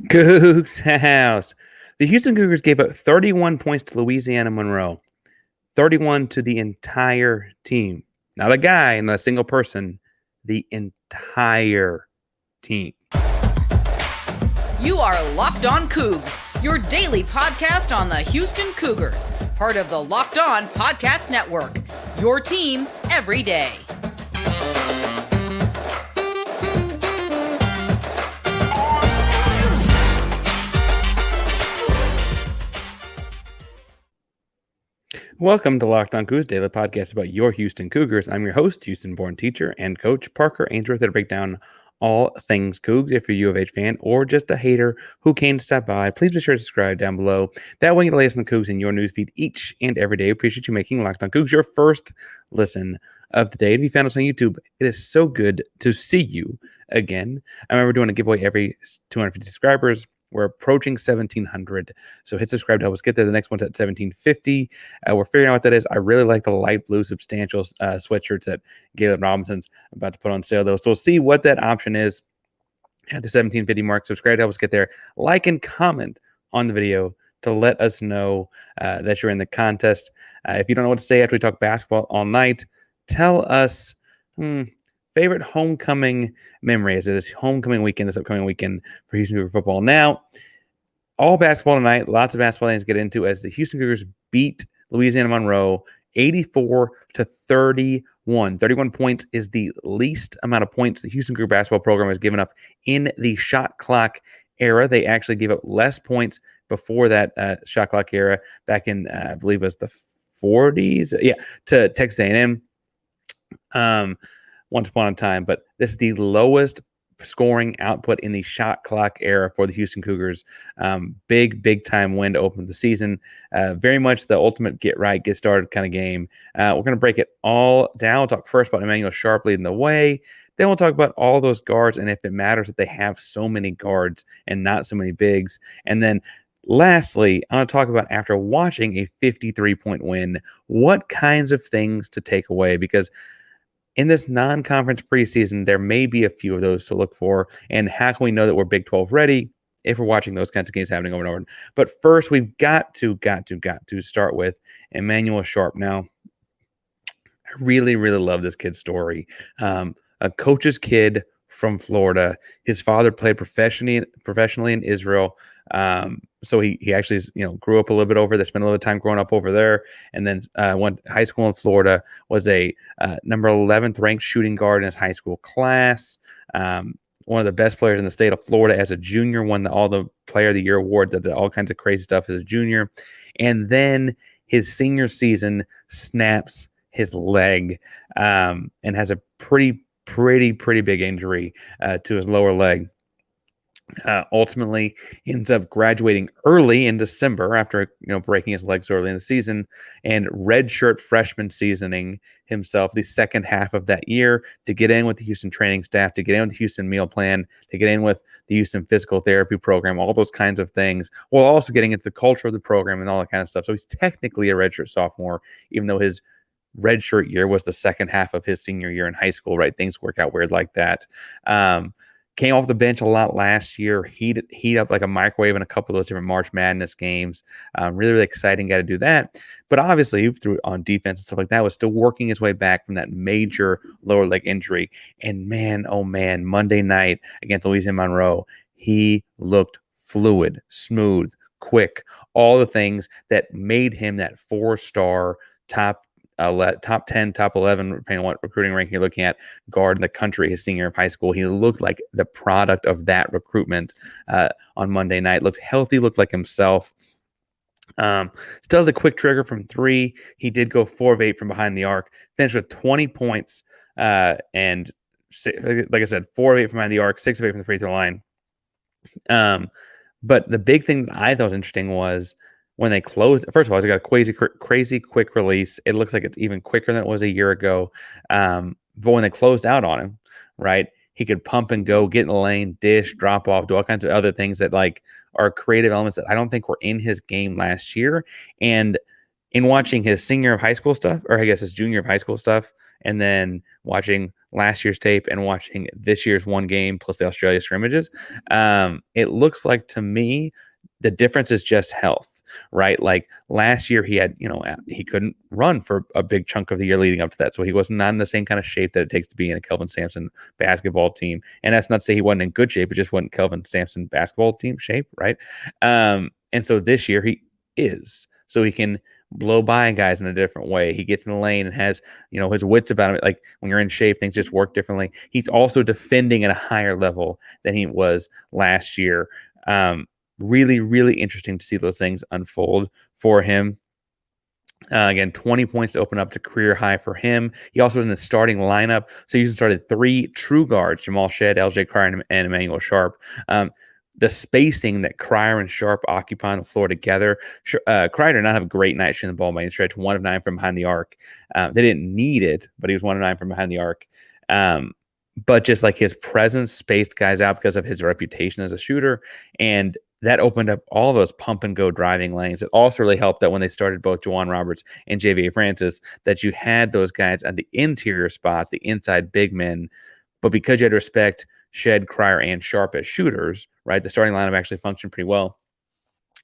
Coogs House. The Houston Cougars gave up 31 points to Louisiana Monroe. 31 to the entire team. Not a guy, not a single person. The entire team. You are Locked On Coogs, your daily podcast on the Houston Cougars, part of the Locked On Podcast Network, your team every day. Welcome to Locked On Coogs, daily podcast about your Houston Cougars. I'm your host, Houston-born teacher and coach Parker Ainsworth, to break down all things Cougs. If you're a U of H fan or just a hater who came to stop by, please be sure to subscribe down below. That way you get the latest on the Cougs in your newsfeed each and every day. Appreciate you making Locked On Cougs your first listen of the day. If you found us on YouTube, it is so good to see you again. I remember doing a giveaway every 250 subscribers. We're approaching 1,700, so hit subscribe to help us get there. The next one's at 1,750. We're figuring out what that is. I really like the light blue substantial sweatshirts that Galen Robinson's about to put on sale, though. So we'll see what that option is at the 1,750 mark. Subscribe to help us get there. Like and comment on the video to let us know that you're in the contest. If you don't know what to say after we talk basketball all night, tell us favorite homecoming memory as it is homecoming weekend, this upcoming weekend for Houston Cougar football. Now, all basketball tonight, lots of basketball things to get into as the Houston Cougars beat Louisiana Monroe 84-31. 31 points is the least amount of points the Houston Cougar basketball program has given up in the shot clock era. They actually gave up less points before that shot clock era back in, I believe it was the 40s. To Texas A&M. Once upon a time, but this is the lowest scoring output in the shot clock era for the Houston Cougars. Big time win to open the season. Very much the ultimate get right, get started kind of game. We're going to break it all down. We'll talk first about Emanuel Sharp leading the way. Then we'll talk about all those guards and if it matters that they have so many guards and not so many bigs. And then lastly, I want to talk about, after watching a 53-point win, what kinds of things to take away, because in this non-conference preseason, there may be a few of those to look for. And how can we know that we're Big 12 ready if we're watching those kinds of games happening over and over? But first, we've got to start with Emanuel Sharp. Now, I really love this kid's story. A coach's kid from Florida. His father played professionally in Israel. So he actually grew up a little bit over there, spent a little time growing up over there, and then went high school in Florida, was a number 11th ranked shooting guard in his high school class. One of the best players in the state of Florida as a junior, won all the Player of the Year awards, did all kinds of crazy stuff as a junior. And then his senior season snaps his leg and has a pretty big injury to his lower leg. Ultimately ends up graduating early in December after breaking his legs early in the season, and redshirt freshman seasoning himself the second half of that year to get in with the Houston training staff, to get in with the Houston meal plan, to get in with the Houston physical therapy program, all those kinds of things, while also getting into the culture of the program and all that kind of stuff. So he's technically a redshirt sophomore, even though his redshirt year was the second half of his senior year in high school, right? Things work out weird like that. Came off the bench a lot last year, heat up like a microwave in a couple of those different March Madness games. Really exciting guy to do that. But obviously, through on defense and stuff like that, was still working his way back from that major lower leg injury. And man, oh man, Monday night against Louisiana Monroe, he looked fluid, smooth, quick, all the things that made him that 4-star top 10, top 11, depending on what recruiting ranking you're looking at, guard in the country his senior year of high school. He looked like the product of that recruitment on Monday night. Looked healthy, looked like himself. Still the quick trigger from three. He did go 4 of 8 from behind the arc, finished with 20 points, and like I said, 4 of 8 from behind the arc, 6 of 8 from the free throw line. But the big thing that I thought was interesting was when they closed. First of all, it's got a crazy quick release. It looks like it's even quicker than it was a year ago. But when they closed out on him, right, he could pump and go, get in the lane, dish, drop off, do all kinds of other things that are creative elements that I don't think were in his game last year. And in watching his senior of high school stuff, or I guess his junior of high school stuff, and then watching last year's tape and watching this year's one game plus the Australia scrimmages, it looks like to me the difference is just health. Right, like last year, he had he couldn't run for a big chunk of the year leading up to that, so he was not in the same kind of shape that it takes to be in a Kelvin Sampson basketball team. And that's not to say he wasn't in good shape; it just wasn't Kelvin Sampson basketball team shape, right? And so this year he is, so he can blow by guys in a different way. He gets in the lane and has his wits about him. Like when you're in shape, things just work differently. He's also defending at a higher level than he was last year. Really, really interesting to see those things unfold for him. Again, 20 points to open up to career high for him. He also was in the starting lineup. So Houston started 3 true guards, Jamal Shead, LJ Cryer, and Emanuel Sharp. The spacing that Cryer and Sharp occupy on the floor together. Cryer did not have a great night shooting the ball by any stretch, 1 of 9 from behind the arc. They didn't need it, but he was 1 of 9 from behind the arc. But just like his presence spaced guys out because of his reputation as a shooter. And that opened up all those pump and go driving lanes. It also really helped that when they started both Juwan Roberts and JVA Francis, that you had those guys at the interior spots, the inside big men. But because you had to respect Shed, Cryer, and Sharp as shooters, right, the starting lineup actually functioned pretty well.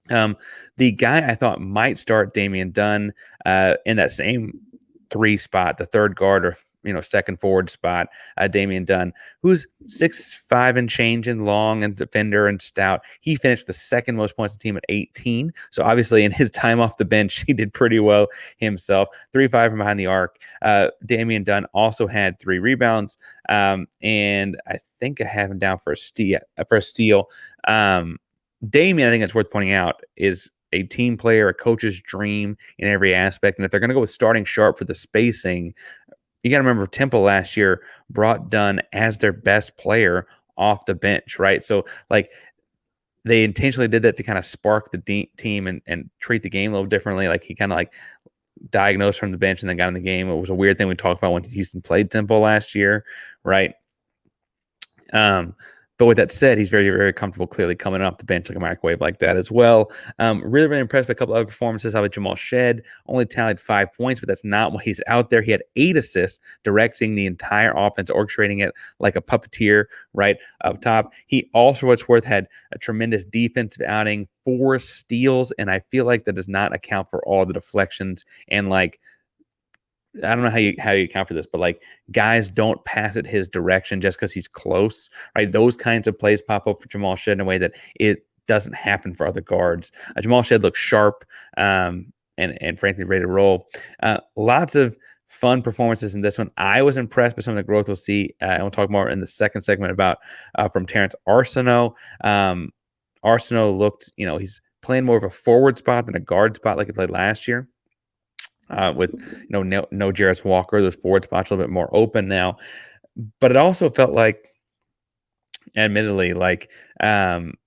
The guy I thought might start, Damian Dunn, in that same 3 spot, the third guard or second forward spot, Damian Dunn, who's 6'5" and change and long and defender and stout. He finished the second most points on the team at 18. So obviously in his time off the bench, he did pretty well himself. 3-5 from behind the arc. Damian Dunn also had 3 rebounds. And I think I have him down for a steal. Damian, I think it's worth pointing out, is a team player, a coach's dream in every aspect. And if they're going to go with starting Sharp for the spacing, you got to remember Temple last year brought Dunn as their best player off the bench, right? So like they intentionally did that to kind of spark the team and treat the game a little differently. Like he kind of like diagnosed from the bench and then got in the game. It was a weird thing we talked about when Houston played Temple last year, right? But with that said, he's very, very comfortable clearly coming off the bench like a microwave like that as well. Really, really impressed by a couple other performances. How about Jamal Shead? Only tallied 5 points, but that's not why he's out there. He had 8 assists, directing the entire offense, orchestrating it like a puppeteer right up top. He also, what's worth, had a tremendous defensive outing, 4 steals, and I feel like that does not account for all the deflections and like I don't know how you account for this, but like guys don't pass it his direction just because he's close, right? Those kinds of plays pop up for Jamal Shead in a way that it doesn't happen for other guards. Jamal Shead looks sharp and frankly ready to roll. Lots of fun performances in this one. I was impressed by some of the growth we'll see, and we'll talk more in the second segment about from Terrence Arsenault. Arsenault looked, he's playing more of a forward spot than a guard spot like he played last year. With no Jarris Walker, those forward spots a little bit more open now, but it also felt like, admittedly, like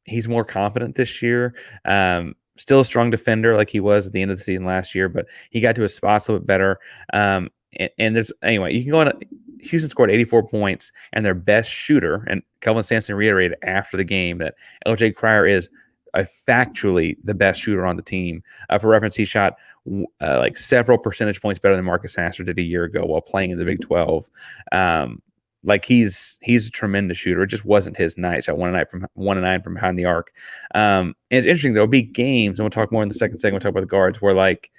he's more confident this year. Still a strong defender like he was at the end of the season last year, but he got to his spots a little bit better. And there's anyway, you can go on. Houston scored 84 points, and their best shooter, and Kelvin Sampson reiterated after the game that LJ Cryer is factually the best shooter on the team. For reference, he shot like several percentage points better than Marcus Sasser did a year ago while playing in the Big 12. Like he's a tremendous shooter. It just wasn't his night. Shot 1 of 9 from behind the arc. And it's interesting. There'll be games, and we'll talk more in the second segment. We'll talk about the guards where like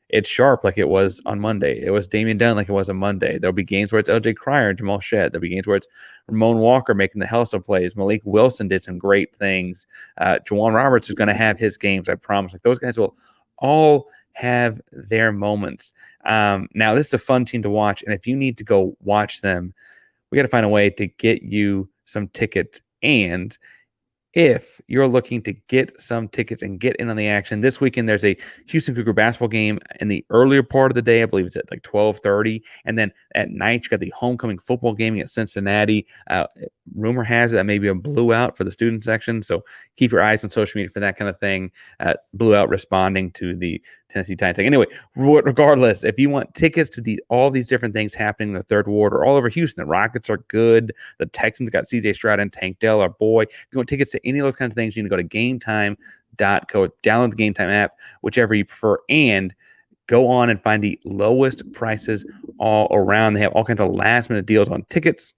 it's Sharp like it was on Monday. It was Damian Dunn like it was on Monday. There'll be games where it's LJ Cryer and Jamal Shead. There'll be games where it's Ramon Walker making the hell of plays. Malik Wilson did some great things. Juwan Roberts is going to have his games, I promise. Like those guys will all have their moments. Now, this is a fun team to watch, and if you need to go watch them, we got to find a way to get you some tickets. And if you're looking to get some tickets and get in on the action, this weekend there's a Houston Cougar basketball game in the earlier part of the day. I believe it's at like 12:30. And then at night, you got the homecoming football game at Cincinnati. Rumor has it that may be a blowout for the student section. So keep your eyes on social media for that kind of thing. Blowout responding to the Tennessee Titans thing. Anyway, regardless, if you want tickets to all these different things happening in the third ward or all over Houston, the Rockets are good. The Texans got CJ Stroud and Tank Dell, our boy. If you want tickets to any of those kinds of things, you need to go to gametime.co, download the Game Time app, whichever you prefer, and Go on and find the lowest prices all around. They have all kinds of last-minute deals on tickets.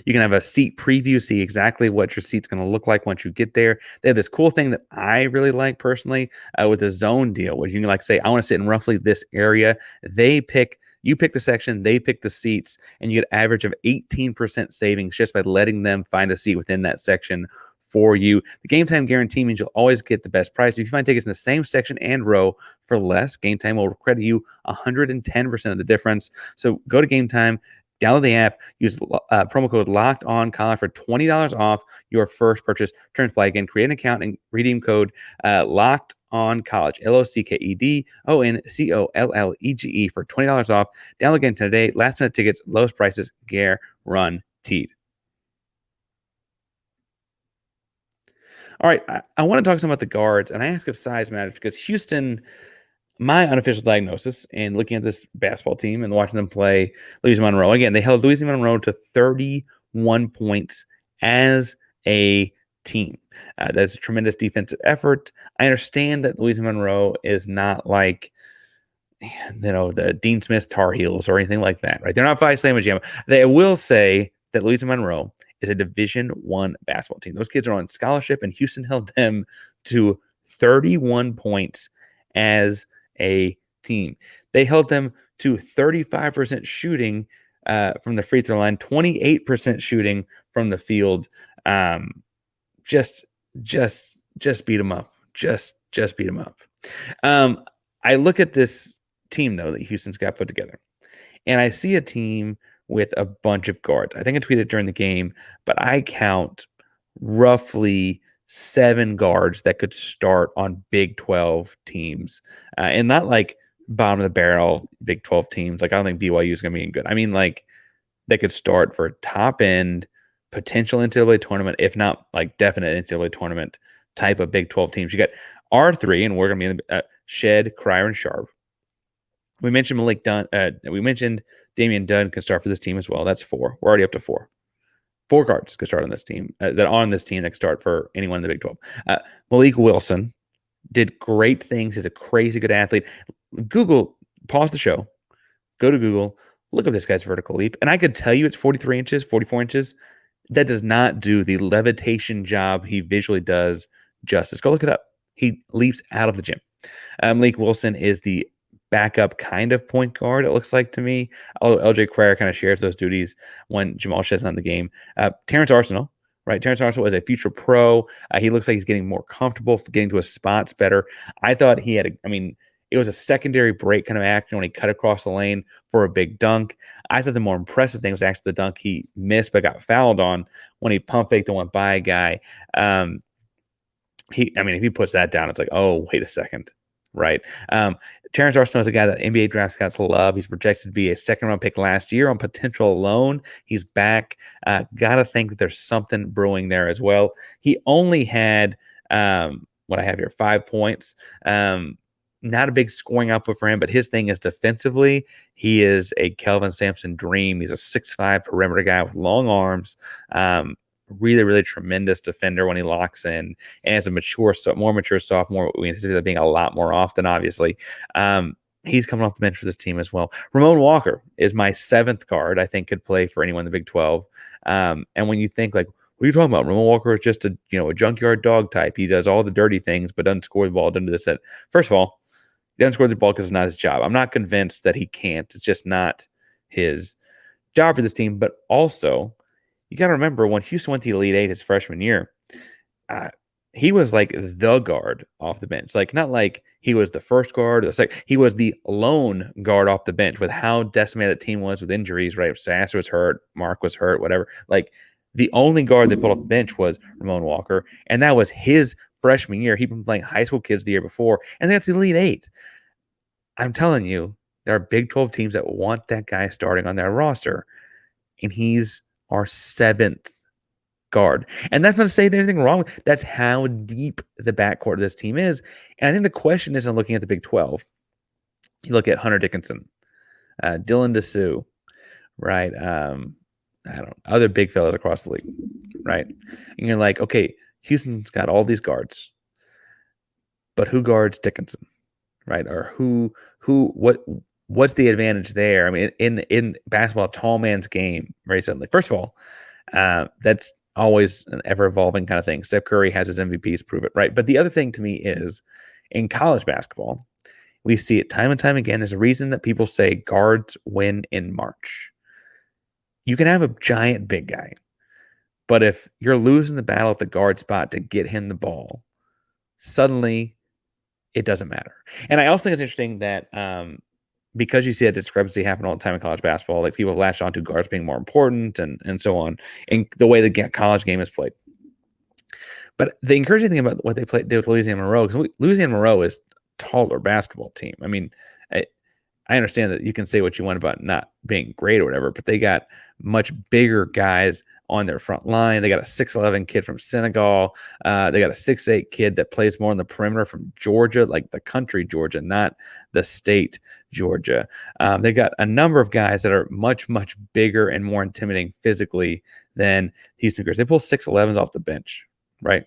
You can have a seat preview, see exactly what your seat's going to look like once you get there. They have this cool thing that I really like personally with the zone deal, where you can say, I want to sit in roughly this area. You pick the section, they pick the seats, and you get an average of 18% savings just by letting them find a seat within that section for you. The Game Time guarantee means you'll always get the best price. If you find tickets in the same section and row for less, Game Time will credit you 110% of the difference. So go to Game Time, download the app, use promo code LOCKEDONCOLLEGE for $20 off your first purchase. Terms apply again. Create an account and redeem code LOCKEDONCOLLEGE, LOCKEDONCOLLEGE for $20 off. Download again today. Last minute tickets, lowest prices guaranteed. All right, I want to talk some about the guards, and I ask if size matters because Houston, my unofficial diagnosis and looking at this basketball team and watching them play Louisiana Monroe, again, they held Louisiana Monroe to 31 points as a team. That's a tremendous defensive effort. I understand that Louisiana Monroe is not like, the Dean Smith Tar Heels or anything like that, right? They're not Phi Slama Jam. They will say that Louisiana Monroe is a Division I basketball team. Those kids are on scholarship, and Houston held them to 31 points as a team. They held them to 35% shooting from the free throw line, 28% shooting from the field. Just beat them up. Just beat them up. I look at this team, though, that Houston's got put together, and I see a team with a bunch of guards. I think I tweeted during the game, but I count roughly 7 guards that could start on Big 12 teams, and not like bottom of the barrel Big 12 teams. Like, I don't think BYU is going to be good. I mean, like, they could start for top end potential NCAA tournament, if not like definite NCAA tournament type of Big 12 teams. You got R3, and we're going to be in the Shead, Cryer, and Sharp. We mentioned Malik Dunn. We mentioned Damian Dunn can start for this team as well. That's 4. We're already up to 4. 4 guards can start on this team. That can start for anyone in the Big 12. Malik Wilson did great things. He's a crazy good athlete. Pause the show. Go to Google. Look at this guy's vertical leap. And I could tell you it's 43 inches, 44 inches. That does not do the levitation job he visually does justice. Go look it up. He leaps out of the gym. Malik Wilson is the backup kind of point guard, it looks like to me. Although LJ Cryer kind of shares those duties when Jamal Shead's not in the game. Terrence Arsenal, right? Terrence Arsenal is a future pro. He looks like he's getting more comfortable, getting to his spots better. I thought he had it was a secondary break kind of action when he cut across the lane for a big dunk. I thought the more impressive thing was actually the dunk he missed but got fouled on when he pump faked and went by a guy. If he puts that down, it's like, oh, wait a second, right? Terrence Arsenal is a guy that NBA draft scouts love. He's projected to be a second-round pick last year on potential alone. He's back. Got to think that there's something brewing there as well. He only had, what I have here, 5 points. Not a big scoring output for him, but his thing is defensively, he is a Kelvin Sampson dream. He's a 6'5" perimeter guy with long arms. Really, really tremendous defender when he locks in. And as a more mature sophomore, we anticipate that being a lot more often, obviously. He's coming off the bench for this team as well. Ramon Walker is my 7th guard. I think could play for anyone in the Big 12. And when you think, like, what are you talking about? Ramon Walker is just a junkyard dog type. He does all the dirty things, but doesn't score the ball, doesn't do this. First of all, he doesn't score the ball because it's not his job. I'm not convinced that he can't. It's just not his job for this team. But also, you got to remember when Houston went to the Elite Eight his freshman year, he was like the guard off the bench. Like, not like he was the first guard or the second. He was the lone guard off the bench with how decimated the team was with injuries, right? Sasser was hurt, Mark was hurt, whatever. Like, the only guard they pulled off the bench was Ramon Walker, and that was his freshman year. He'd been playing high school kids the year before, and they got to the Elite Eight. I'm telling you, there are Big 12 teams that want that guy starting on their roster, and he's our 7th guard. And that's not to say there's anything wrong. That's how deep the backcourt of this team is. And I think the question isn't looking at the Big 12. You look at Hunter Dickinson, Dylan Dessou, right? Other big fellas across the league, right? And you're like, okay, Houston's got all these guards, but who guards Dickinson, right? Or what's the advantage there? I mean, in basketball, tall man's game, right? Suddenly, first of all, that's always an ever evolving kind of thing. Steph Curry has his MVPs prove it, right? But the other thing to me is in college basketball, we see it time and time again. There's a reason that people say guards win in March. You can have a giant big guy, but if you're losing the battle at the guard spot to get him the ball, suddenly it doesn't matter. And I also think it's interesting that because you see that discrepancy happen all the time in college basketball, like people latch on to guards being more important and so on, and the way the college game is played. But the encouraging thing about what they did with Louisiana Monroe, because Louisiana Monroe is a taller basketball team. I mean, I understand that you can say what you want about not being great or whatever, but they got much bigger guys on their front line. They got a 6'11" kid from Senegal. They got a 6'8" kid that plays more on the perimeter from Georgia, like the country Georgia, not the state Georgia. They got a number of guys that are much, much bigger and more intimidating physically than Houston Cougars. They pull 6'11s off the bench, right?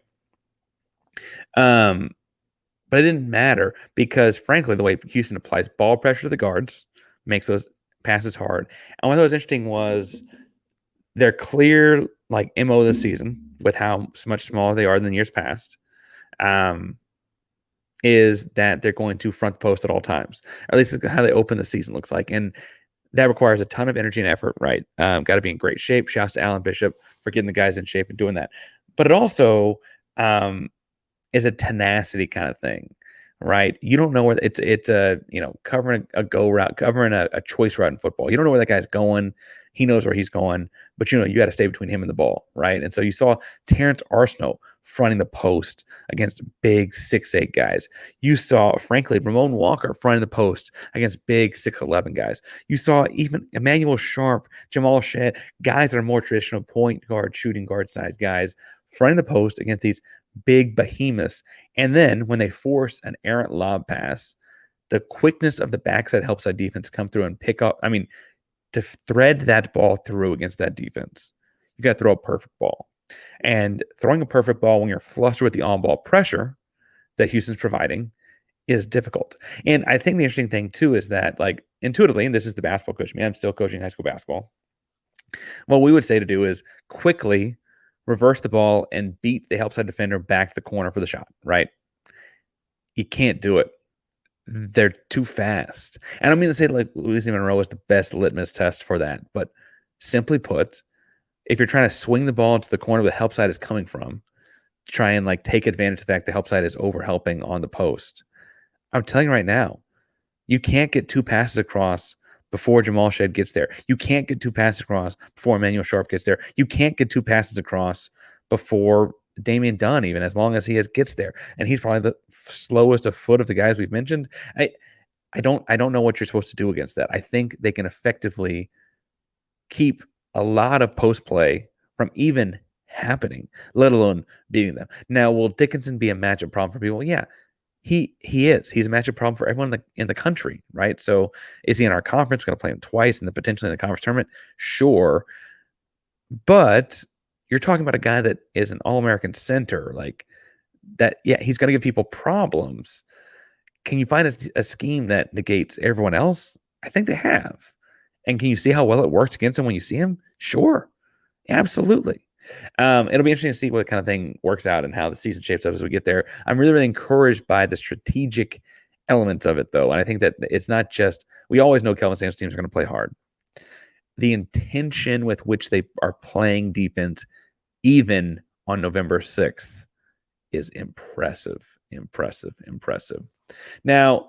But it didn't matter because, frankly, the way Houston applies ball pressure to the guards makes those passes hard. And what was interesting was their clear MO this season, with how much smaller they are than years past, is that they're going to front post at all times. Or at least that's how they open the season looks like. And that requires a ton of energy and effort, right? Got to be in great shape. Shouts to Alan Bishop for getting the guys in shape and doing that. But it also is a tenacity kind of thing, right? You don't know where it's covering a go route, covering a choice route in football. You don't know where that guy's going. He knows where he's going, but you got to stay between him and the ball, right? And so you saw Terrence Arsenault fronting the post against big 6'8" guys. You saw, frankly, Ramon Walker fronting the post against big 6'11" guys. You saw even Emanuel Sharp, Jamal Shead, guys that are more traditional point guard, shooting guard size guys fronting the post against these big behemoths. And then when they force an errant lob pass, the quickness of the backside help side defense come through and pick up. I mean, to thread that ball through against that defense, you got to throw a perfect ball. And throwing a perfect ball when you're flustered with the on-ball pressure that Houston's providing is difficult. And I think the interesting thing, too, is that, intuitively, and this is the basketball coach, I'm still coaching high school basketball, what we would say to do is quickly reverse the ball and beat the help side defender back to the corner for the shot, right? You can't do it. They're too fast. And I don't mean to say Louisiana Monroe is the best litmus test for that, but simply put, if you're trying to swing the ball to the corner where the help side is coming from, try and take advantage of the fact the help side is over helping on the post. I'm telling you right now, you can't get two passes across before Jamal Shead gets there. You can't get two passes across before Emanuel Sharp gets there. You can't get two passes across before Damian Dunn, even as long as he gets there. And he's probably the slowest of foot of the guys we've mentioned. I don't know what you're supposed to do against that. I think they can effectively keep a lot of post play from even happening, let alone beating them. Now, will Dickinson be a matchup problem for people? Yeah, he is. He's a matchup problem for everyone in the country, right? So is he in our conference? We're going to play him twice and potentially in the conference tournament? Sure. But you're talking about a guy that is an All-American center, that. Yeah, he's going to give people problems. Can you find a scheme that negates everyone else? I think they have. And can you see how well it works against him when you see him? Sure. Absolutely. It'll be interesting to see what kind of thing works out and how the season shapes up as we get there. I'm really, really encouraged by the strategic elements of it, though. And I think that it's not just, we always know Kelvin Sampson's teams are going to play hard. The intention with which they are playing defense, even on November 6th, is impressive. Now,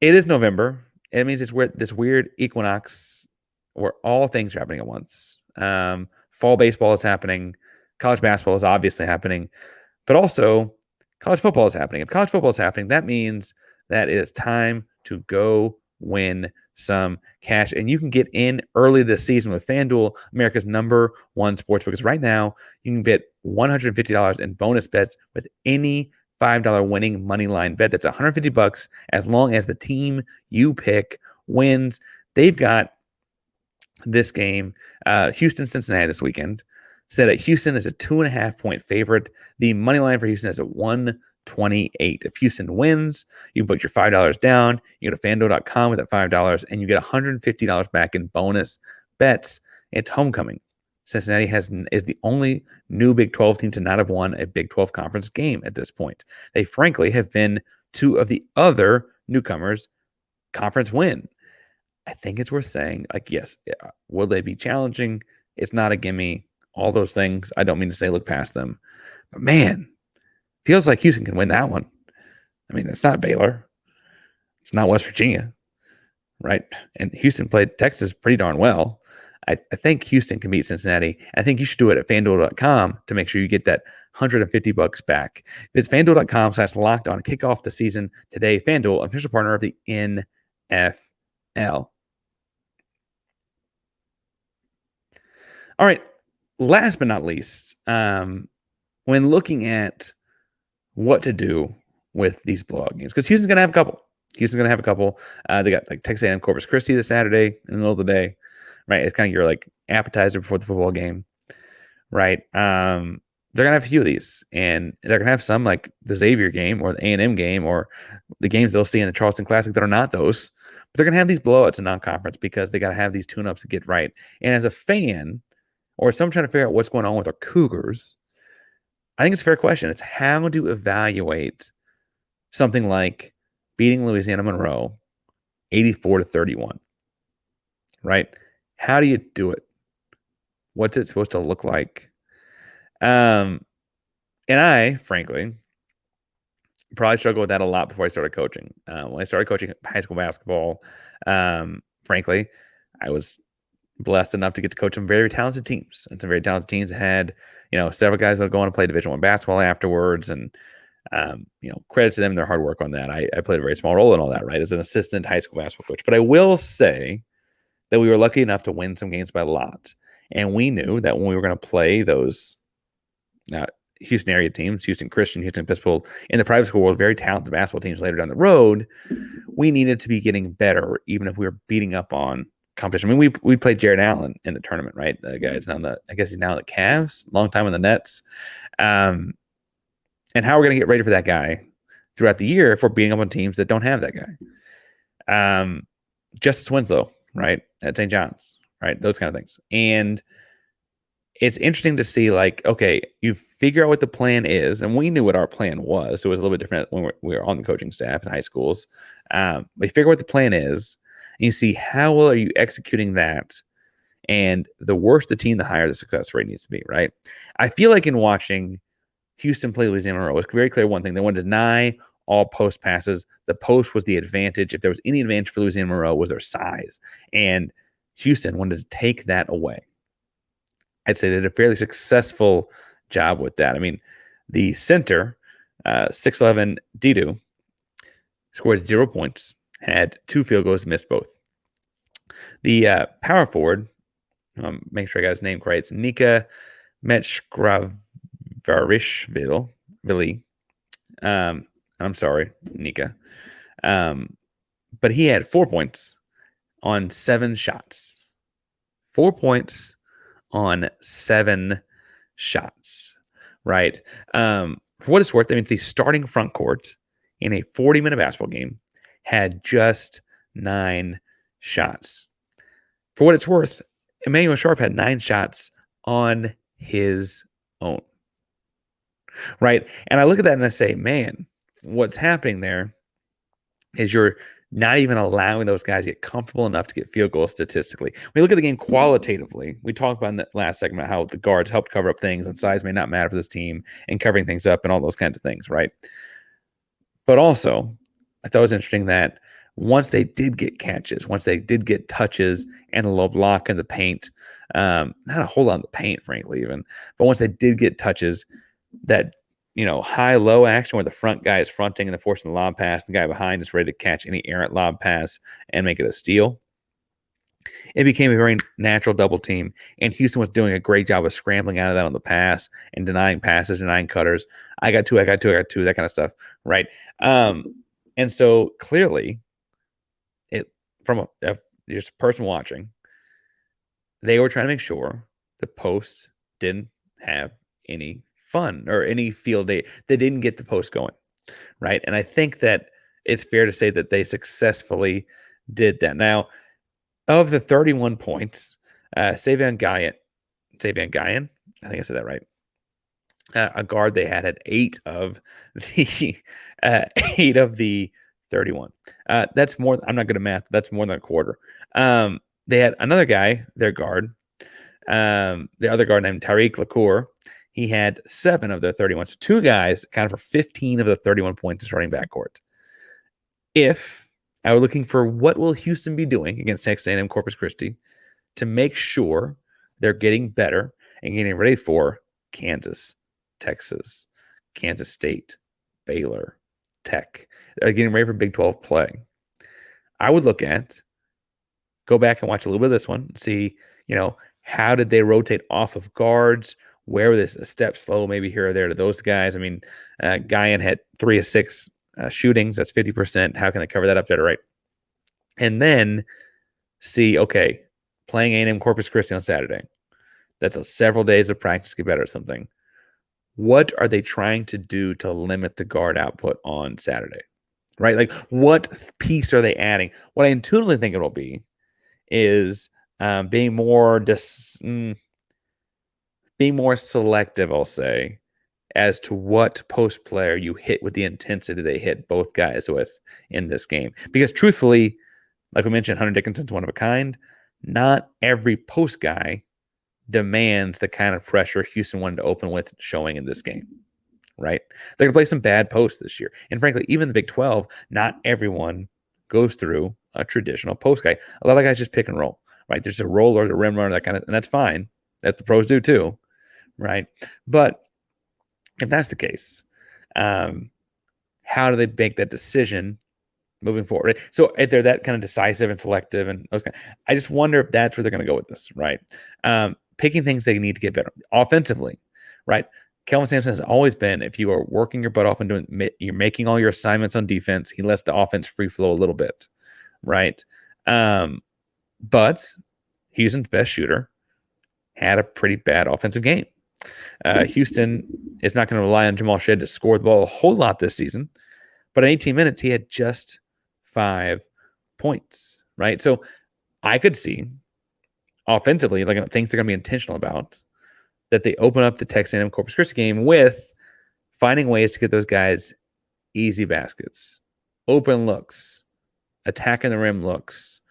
it is November. It means it's this weird equinox where all things are happening at once. Fall baseball is happening. College basketball is obviously happening. But also, college football is happening. If college football is happening, that means that it is time to go win some cash. And you can get in early this season with FanDuel, America's #1 sportsbook. Because right now, you can bet $150 in bonus bets with any $5 winning money line bet. That's $150 as long as the team you pick wins. They've got this game, Houston-Cincinnati this weekend, said that Houston is a 2.5 point favorite. The money line for Houston is at 1 28. If Houston wins, you can put your $5 down. You go to fanduel.com with that $5, and you get $150 back in bonus bets. It's homecoming. Cincinnati is the only new Big 12 team to not have won a Big 12 conference game at this point. They frankly have been two of the other newcomers conference win. I think it's worth saying, like, yes, will they be challenging? It's not a gimme. All those things. I don't mean to say look past them. But man, feels like Houston can win that one. I mean, it's not Baylor. It's not West Virginia, right? And Houston played Texas pretty darn well. I think Houston can beat Cincinnati. I think you should do it at fanduel.com to make sure you get that $150 back. It's fanduel.com/locked on. Kick off the season today. FanDuel, official partner of the NFL. All right. Last but not least, when looking at what to do with these blowout games, because Houston's going to have a couple. They got like Texas A&M Corpus Christi this Saturday in the middle of the day, right? It's kind of your like appetizer before the football game, right? They're going to have a few of these, and they're going to have some like the Xavier game or the A&M game or the games they'll see in the Charleston Classic that are not those. But they're going to have these blowouts in non-conference because they got to have these tune-ups to get right. And as a fan, or someone trying to figure out what's going on with our Cougars, I think it's a fair question. It's how to evaluate something like beating Louisiana Monroe 84-31, right? How do you do it? What's it supposed to look like? And I, frankly, probably struggled with that a lot before I started coaching. When I started coaching high school basketball, frankly, I was blessed enough to get to coach some very talented teams, and some very talented teams had, several guys would go on to play Division I basketball afterwards, and credit to them, their hard work on that. I played a very small role in all that, right, as an assistant high school basketball coach. But I will say that we were lucky enough to win some games by a lot, and we knew that when we were going to play those Houston area teams, Houston Christian, Houston Episcopal, in the private school world, very talented basketball teams later down the road, we needed to be getting better, even if we were beating up on competition. I mean, we played Jared Allen in the tournament, right? The guy's now he's now the Cavs, long time in the Nets. And how we're going to get ready for that guy throughout the year if we're beating up on teams that don't have that guy. Justice Winslow, right? At St. John's, right? Those kind of things. And it's interesting to see, like, okay, you figure out what the plan is, and we knew what our plan was, so it was a little bit different when we were on the coaching staff in high schools. But you figure out what the plan is, and you see how well are you executing that, and the worse the team, the higher the success rate needs to be, right? I feel like in watching Houston play Louisiana Monroe, it's very clear one thing. They want to deny all post passes. The post was the advantage. If there was any advantage for Louisiana Monroe, was their size. And Houston wanted to take that away. I'd say they did a fairly successful job with that. I mean, the center, 6'11", Didu, scored 0 points, had 2 field goals, missed both. The power forward, make sure I got his name correct, it's Nika Metchgravarishvili. I'm sorry, Nika. But he had 4 points on 7 shots. 4 points on 7 shots, right? For what it's worth, I mean, the starting front court in a 40-minute basketball game had just 9 shots. For what it's worth, Emanuel Sharp had 9 shots on his own, right? And I look at that and I say, man, what's happening there is you're not even allowing those guys to get comfortable enough to get field goals statistically. When you look at the game qualitatively, we talked about in the last segment how the guards helped cover up things and size may not matter for this team and covering things up and all those kinds of things, right? But also, I thought it was interesting that once they did get catches, once they did get touches and a little block in the paint, not a whole lot in the paint, frankly, even, but once they did get touches, that high-low action where the front guy is fronting and the forcing the lob pass, the guy behind is ready to catch any errant lob pass and make it a steal. It became a very natural double team, and Houston was doing a great job of scrambling out of that on the pass and denying passes, denying cutters. I got two, that kind of stuff, right? And so clearly, from just a person watching, they were trying to make sure the post didn't have any fun or any field day. They didn't get the post going, right? And I think that it's fair to say that they successfully did that. Now, of the 31 points, Savion Guyan, I think I said that right. A guard they had 8 uh, 31. That's more. I'm not good at math. That's more than a quarter. They had another guy, their guard, the other guard named Tariq Lacour. He had 7 of their 31. So 2 guys accounted for 15 of the 31 points in starting backcourt. If I were looking for what will Houston be doing against Texas A&M Corpus Christi to make sure they're getting better and getting ready for Kansas, Texas, Kansas State, Baylor, Tech, getting ready for Big 12 play, I would go back and watch a little bit of this one, see, how did they rotate off of guards? Where was a step slow, maybe here or there to those guys? I mean, Guyan had 3 of 6 shootings. That's 50%. How can they cover that up better, right? And then see, okay, playing A&M Corpus Christi on Saturday. That's several days of practice to get better at something. What are they trying to do to limit the guard output on Saturday? Right? Like, what piece are they adding? What I intuitively think it will be is being more selective, I'll say, as to what post player you hit with the intensity they hit both guys with in this game. Because truthfully, like we mentioned, Hunter Dickinson's one of a kind. Not every post guy demands the kind of pressure Houston wanted to open with showing in this game, right? They're going to play some bad posts this year. And frankly, even the Big 12, not everyone goes through a traditional post guy. A lot of guys just pick and roll, right? There's a roller, the rim runner, that kind of, and that's fine. That's the pros do too, right? But if that's the case, how do they make that decision moving forward? So if they're that kind of decisive and selective and those kind, I just wonder if that's where they're going to go with this, right? Picking things they need to get better offensively, right? Kelvin Sampson has always been, if you are working your butt off and you're making all your assignments on defense, he lets the offense free flow a little bit, right? But Houston's best shooter had a pretty bad offensive game. Houston is not going to rely on Jamal Shead to score the ball a whole lot this season, but in 18 minutes, he had just 5 points, right? So I could see offensively, like things they're going to be intentional about, that they open up the Texas A&M Corpus Christi game with finding ways to get those guys easy baskets, open looks, attacking the rim looks,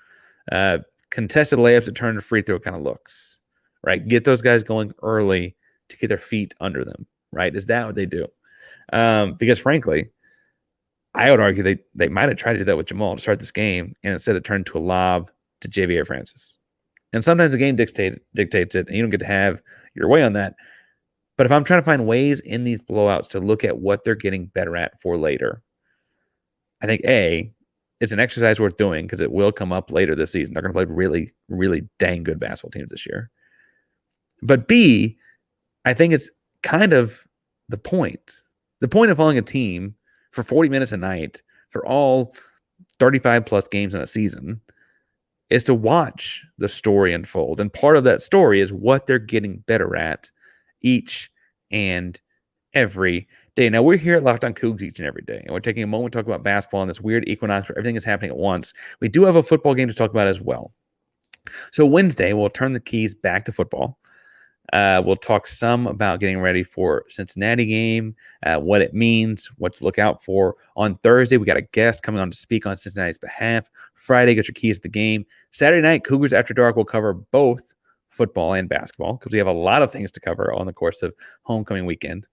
contested layups that turn to free throw kind of looks, right? Get those guys going early to get their feet under them, right? Is that what they do? Because frankly, I would argue they might have tried to do that with Jamal to start this game, and instead it turned to a lob to Javier Francis. And sometimes the game dictates it, and you don't get to have your way on that. But if I'm trying to find ways in these blowouts to look at what they're getting better at for later, I think it's an exercise worth doing because it will come up later this season. They're going to play really, really dang good basketball teams this year. But B, I think it's kind of the point. The point of following a team for 40 minutes a night for all 35 plus games in a season is to watch the story unfold. And part of that story is what they're getting better at each and every day. Now, we're here at Locked On Coogs each and every day, and we're taking a moment to talk about basketball in this weird equinox where everything is happening at once. We do have a football game to talk about as well. So Wednesday, we'll turn the keys back to football. We'll talk some about getting ready for Cincinnati game, what it means, what to look out for. On Thursday, we got a guest coming on to speak on Cincinnati's behalf. Friday, get your keys to the game. Saturday night, Cougars After Dark will cover both football and basketball because we have a lot of things to cover on the course of homecoming weekend.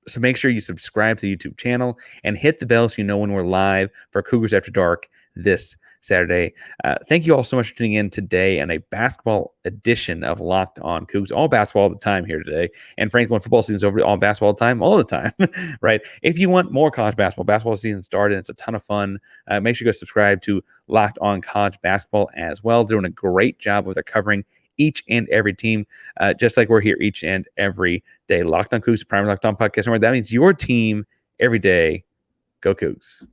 So make sure you subscribe to the YouTube channel and hit the bell so you know when we're live for Cougars After Dark this Saturday. Thank you all so much for tuning in today and a basketball edition of Locked On Coogs. All basketball all the time here today. And frankly, when football season's over, all basketball all the time, right? If you want more college basketball season started. It's a ton of fun. Make sure you go subscribe to Locked On College Basketball as well. They're doing a great job with their covering each and every team, just like we're here each and every day. Locked On Coogs, primary Locked On podcast. That means your team every day. Go Cougs.